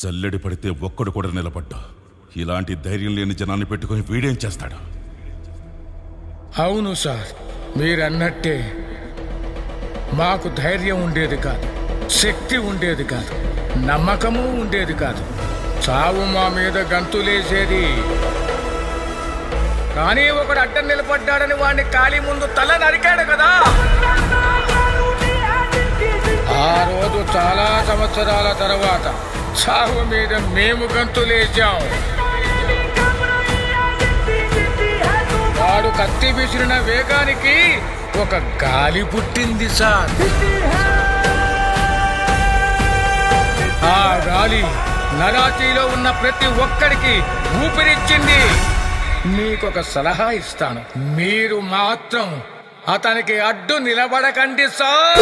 చల్లడి పడితే ఒక్కడు కూడా నిలబడ్డా. ఇలాంటి ధైర్యం లేని జనాన్ని పెట్టుకుని వీడేం చేస్తాడు? అవును సార్, మీరన్నట్టే మాకు ధైర్యం ఉండేది కాదు, శక్తి ఉండేది కాదు, నమ్మకము ఉండేది కాదు. చావు మా మీద గంతులేసేది. కానీ ఒకడు అడ్డం నిలబడ్డాడని వాడిని ఖాళీ ముందు తల నరికాడు కదా. ఆ రోజు చాలా సంవత్సరాల తర్వాత చావు మీద మేము గంతులేసాం. వాడు కత్తి విసిరిన వేగానికి ఒక గాలి పుట్టింది సార్. ఆ గాలి నరాతీలో ఉన్న ప్రతి ఒక్కడికి ఊపిరిచ్చింది. మీకొక సలహా ఇస్తాను, మీరు మాత్రం అతనికి అడ్డు నిలబడకండి సార్.